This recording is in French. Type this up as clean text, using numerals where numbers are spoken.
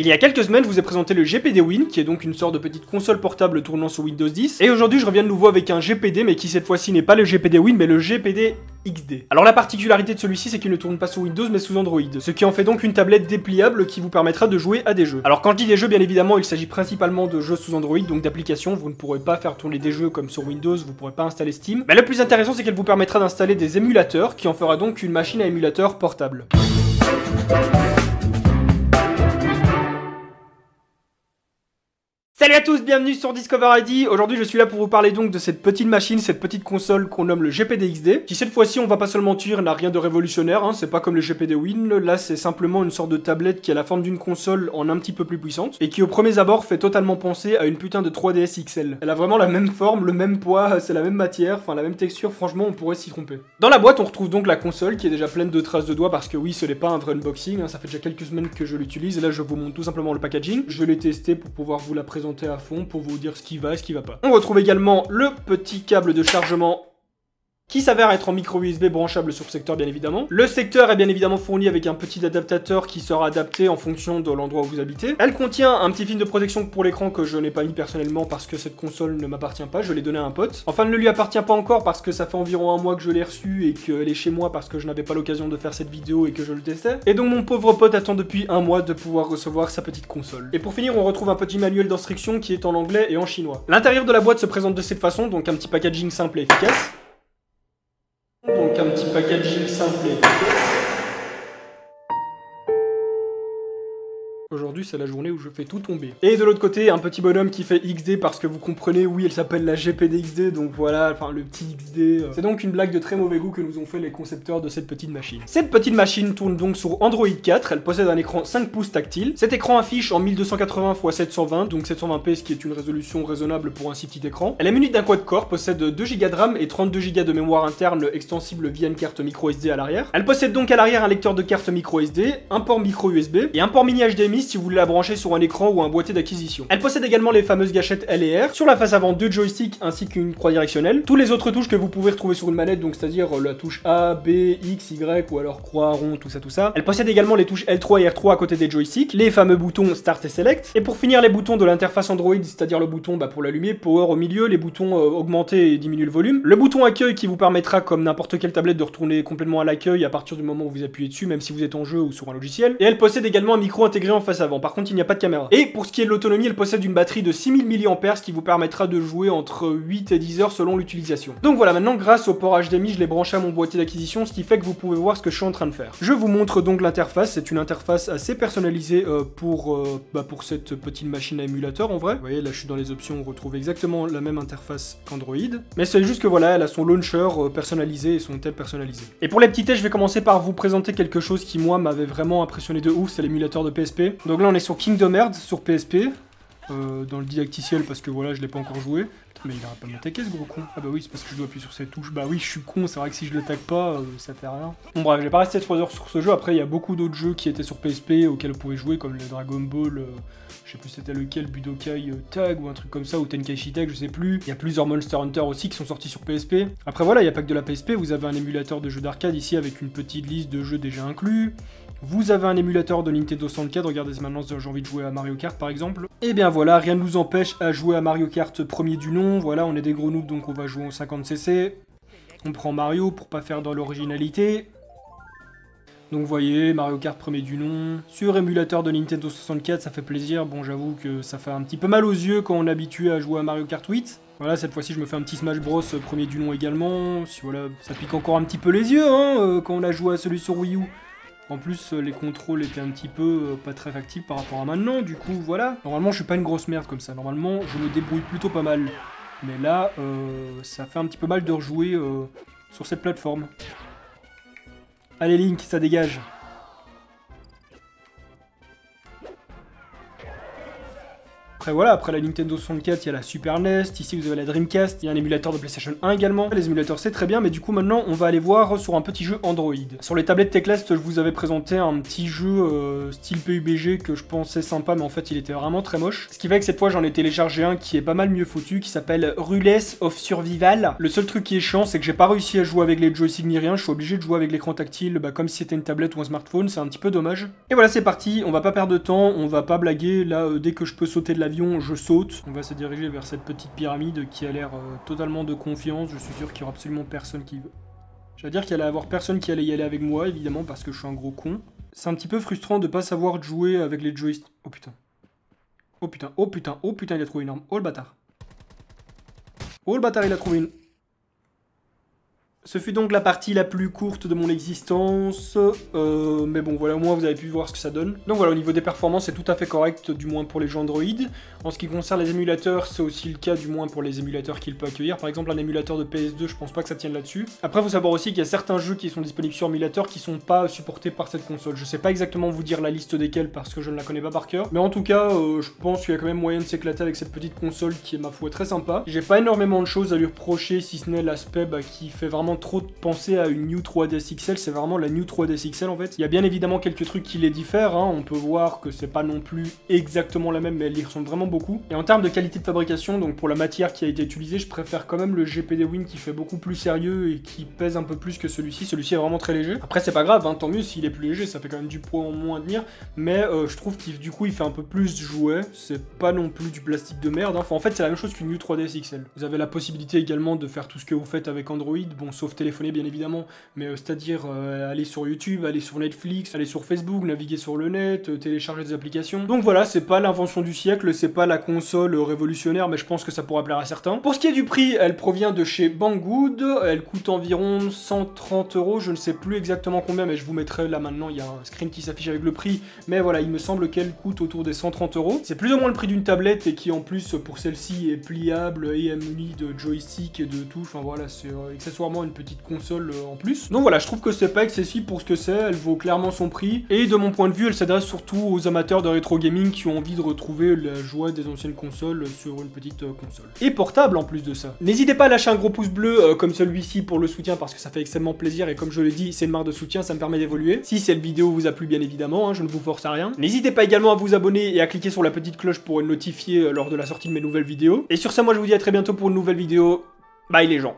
Il y a quelques semaines, je vous ai présenté le GPD Win, qui est donc une sorte de petite console portable tournant sur Windows 10. Et aujourd'hui, je reviens de nouveau avec un GPD, mais qui cette fois-ci n'est pas le GPD Win, mais le GPD XD. Alors la particularité de celui-ci, c'est qu'il ne tourne pas sous Windows, mais sous Android. Ce qui en fait donc une tablette dépliable qui vous permettra de jouer à des jeux. Alors quand je dis des jeux, bien évidemment, il s'agit principalement de jeux sous Android, donc d'applications. Vous ne pourrez pas faire tourner des jeux comme sur Windows, vous ne pourrez pas installer Steam. Mais le plus intéressant, c'est qu'elle vous permettra d'installer des émulateurs, qui en fera donc une machine à émulateur portable. Salut à tous, bienvenue sur Discover ID. Aujourd'hui je suis là pour vous parler donc de cette petite machine, cette petite console qu'on nomme le GPD XD, qui cette fois-ci on va pas se le mentir n'a rien de révolutionnaire, hein, c'est pas comme le GPD Win, là c'est simplement une sorte de tablette qui a la forme d'une console en un petit peu plus puissante, et qui au premier abord fait totalement penser à une putain de 3DS XL. Elle a vraiment la même forme, le même poids, c'est la même matière, enfin la même texture, franchement on pourrait s'y tromper. Dans la boîte on retrouve donc la console qui est déjà pleine de traces de doigts parce que oui ce n'est pas un vrai unboxing, hein, ça fait déjà quelques semaines que je l'utilise, et là je vous montre tout simplement le packaging, je l'ai testé pour pouvoir vous la présenter à fond pour vous dire ce qui va et ce qui va pas. On retrouve également le petit câble de chargement qui s'avère être en micro USB branchable sur secteur bien évidemment. Le secteur est bien évidemment fourni avec un petit adaptateur qui sera adapté en fonction de l'endroit où vous habitez. Elle contient un petit film de protection pour l'écran que je n'ai pas mis personnellement parce que cette console ne m'appartient pas, je l'ai donné à un pote. Enfin, elle ne lui appartient pas encore parce que ça fait environ un mois que je l'ai reçue et qu'elle est chez moi parce que je n'avais pas l'occasion de faire cette vidéo et que je le testais. Et donc mon pauvre pote attend depuis un mois de pouvoir recevoir sa petite console. Et pour finir, on retrouve un petit manuel d'instruction qui est en anglais et en chinois. L'intérieur de la boîte se présente de cette façon, donc un petit packaging simple et efficace. Donc un petit packaging simple et efficace. Aujourd'hui, c'est la journée où je fais tout tomber. Et de l'autre côté, un petit bonhomme qui fait XD parce que vous comprenez, oui, elle s'appelle la GPD XD, donc voilà, enfin le petit XD. C'est donc une blague de très mauvais goût que nous ont fait les concepteurs de cette petite machine. Cette petite machine tourne donc sur Android 4, elle possède un écran 5 pouces tactile. Cet écran affiche en 1280 x 720, donc 720p, ce qui est une résolution raisonnable pour un si petit écran. Elle est munie d'un quad-core, possède 2 Go de RAM et 32 Go de mémoire interne extensible via une carte micro SD à l'arrière. Elle possède donc à l'arrière un lecteur de carte micro SD, un port micro USB et un port mini HDMI si vous voulez la brancher sur un écran ou un boîtier d'acquisition. Elle possède également les fameuses gâchettes L et R. Sur la face avant, 2 joysticks ainsi qu'une croix directionnelle. Tous les autres touches que vous pouvez retrouver sur une manette, donc c'est-à-dire la touche A, B, X, Y ou alors croix, rond, tout ça. Elle possède également les touches L3 et R3 à côté des joysticks, les fameux boutons Start et Select. Et pour finir, les boutons de l'interface Android, c'est-à-dire le bouton pour l'allumer, Power au milieu, les boutons augmenter et diminuer le volume. Le bouton accueil qui vous permettra, comme n'importe quelle tablette, de retourner complètement à l'accueil à partir du moment où vous appuyez dessus, même si vous êtes en jeu ou sur un logiciel. Et elle possède également un micro intégré en face avant. Par contre, il n'y a pas de caméra. Et pour ce qui est de l'autonomie, elle possède une batterie de 6000 mAh, ce qui vous permettra de jouer entre 8 et 10 heures selon l'utilisation. Donc voilà, maintenant grâce au port HDMI, je l'ai branché à mon boîtier d'acquisition, ce qui fait que vous pouvez voir ce que je suis en train de faire. Je vous montre donc l'interface, c'est une interface assez personnalisée pour cette petite machine à émulateur en vrai. Vous voyez, là je suis dans les options, on retrouve exactement la même interface qu'Android. Mais c'est juste que voilà, elle a son launcher personnalisé et son tab personnalisé. Et pour les petits tests, je vais commencer par vous présenter quelque chose qui moi m'avait vraiment impressionné de ouf, c'est l'émulateur de PSP. Donc là on est sur Kingdom Hearts sur PSP, dans le didacticiel parce que voilà je l'ai pas encore joué. Putain, mais il arrête pas de m'attaquer ce gros con. Ah bah oui c'est parce que je dois appuyer sur cette touche. Bah oui je suis con, c'est vrai que si je le tag pas ça fait rien. Bon bref, j'ai pas resté 3 heures sur ce jeu. Après il y a beaucoup d'autres jeux qui étaient sur PSP auxquels vous pouvez jouer comme le Dragon Ball, je sais plus c'était lequel, Budokai Tag ou un truc comme ça, ou Tenkaichi Tag, je sais plus. Il y a plusieurs Monster Hunter aussi qui sont sortis sur PSP. Après voilà, il y a pas que de la PSP, vous avez un émulateur de jeux d'arcade ici avec une petite liste de jeux déjà inclus. Vous avez un émulateur de Nintendo 64, regardez maintenant j'ai envie de jouer à Mario Kart par exemple. Et bien voilà, rien ne nous empêche à jouer à Mario Kart premier du nom, voilà on est des gros noobs donc on va jouer en 50cc. On prend Mario pour pas faire dans l'originalité. Donc vous voyez, Mario Kart premier du nom, sur émulateur de Nintendo 64, ça fait plaisir, bon j'avoue que ça fait un petit peu mal aux yeux quand on est habitué à jouer à Mario Kart 8. Voilà, cette fois-ci je me fais un petit Smash Bros premier du nom également, si voilà, ça pique encore un petit peu les yeux hein, quand on a joué à celui sur Wii U. En plus, les contrôles étaient un petit peu pas très factibles par rapport à maintenant, du coup, voilà. Normalement, je suis pas une grosse merde comme ça. Normalement, je me débrouille plutôt pas mal. Mais là, ça fait un petit peu mal de rejouer sur cette plateforme. Allez, Link, ça dégage. Après voilà, après la Nintendo 64, il y a la Super NES, ici vous avez la Dreamcast, il y a un émulateur de PlayStation 1 également. Les émulateurs c'est très bien, mais du coup maintenant on va aller voir sur un petit jeu Android. Sur les tablettes Techlast, je vous avais présenté un petit jeu style PUBG que je pensais sympa, mais en fait il était vraiment très moche. Ce qui fait que cette fois j'en ai téléchargé un qui est pas mal mieux foutu, qui s'appelle Rules of Survival. Le seul truc qui est chiant, c'est que j'ai pas réussi à jouer avec les joysticks ni rien, je suis obligé de jouer avec l'écran tactile, comme si c'était une tablette ou un smartphone, c'est un petit peu dommage. Et voilà, c'est parti, on va pas perdre de temps, on va pas blaguer, là dès que je peux sauter de l'avion, je saute. On va se diriger vers cette petite pyramide qui a l'air totalement de confiance, je suis sûr qu'il y aura absolument personne qui veut. J'allais dire qu'il allait y avoir personne qui allait y aller avec moi, évidemment, parce que je suis un gros con. C'est un petit peu frustrant de pas savoir jouer avec les joysticks. Oh putain. Oh putain, oh putain, oh putain, il a trouvé une arme. Oh le bâtard. Oh le bâtard, il a trouvé une... Ce fut donc la partie la plus courte de mon existence, mais bon voilà, au moins vous avez pu voir ce que ça donne. Donc voilà, au niveau des performances, c'est tout à fait correct, du moins pour les jeux Android. En ce qui concerne les émulateurs, c'est aussi le cas, du moins pour les émulateurs qu'il peut accueillir. Par exemple, un émulateur de PS2, je pense pas que ça tienne là-dessus. Après, il faut savoir aussi qu'il y a certains jeux qui sont disponibles sur émulateur qui sont pas supportés par cette console. Je sais pas exactement vous dire la liste desquels parce que je ne la connais pas par cœur, mais en tout cas, je pense qu'il y a quand même moyen de s'éclater avec cette petite console qui est, ma foi, très sympa. J'ai pas énormément de choses à lui reprocher, si ce n'est l'aspect qui fait vraiment trop penser à une New 3DS XL, c'est vraiment la New 3DS XL en fait. Il y a bien évidemment quelques trucs qui les diffèrent, hein. On peut voir que c'est pas non plus exactement la même, mais elle y ressemble vraiment beaucoup. Et en termes de qualité de fabrication, donc pour la matière qui a été utilisée, je préfère quand même le GPD Win qui fait beaucoup plus sérieux et qui pèse un peu plus que celui-ci. Celui-ci est vraiment très léger. Après c'est pas grave, hein, tant mieux s'il est plus léger, ça fait quand même du poids en moins à tenir, mais je trouve qu'il du coup il fait un peu plus jouet, c'est pas non plus du plastique de merde, hein. Enfin, en fait c'est la même chose qu'une New 3DS XL. Vous avez la possibilité également de faire tout ce que vous faites avec Android, bon sauf téléphoner bien évidemment, mais c'est-à-dire aller sur YouTube, aller sur Netflix, aller sur Facebook, naviguer sur le net, télécharger des applications. Donc voilà, c'est pas l'invention du siècle, c'est pas la console révolutionnaire, mais je pense que ça pourra plaire à certains. Pour ce qui est du prix, elle provient de chez Banggood, elle coûte environ 130 €, je ne sais plus exactement combien, mais je vous mettrai là maintenant, il y a un screen qui s'affiche avec le prix, mais voilà, il me semble qu'elle coûte autour des 130 €. C'est plus ou moins le prix d'une tablette et qui en plus pour celle-ci est pliable et muni de joystick et de tout, enfin voilà, c'est accessoirement une petite console en plus. Donc voilà, je trouve que c'est pas excessif pour ce que c'est, elle vaut clairement son prix, et de mon point de vue, elle s'adresse surtout aux amateurs de rétro gaming qui ont envie de retrouver la joie des anciennes consoles sur une petite console. Et portable en plus de ça. N'hésitez pas à lâcher un gros pouce bleu comme celui-ci pour le soutien parce que ça fait extrêmement plaisir et comme je l'ai dit, c'est une marque de soutien, ça me permet d'évoluer. Si cette vidéo vous a plu bien évidemment, hein, je ne vous force à rien. N'hésitez pas également à vous abonner et à cliquer sur la petite cloche pour être notifié lors de la sortie de mes nouvelles vidéos. Et sur ça, moi je vous dis à très bientôt pour une nouvelle vidéo. Bye les gens.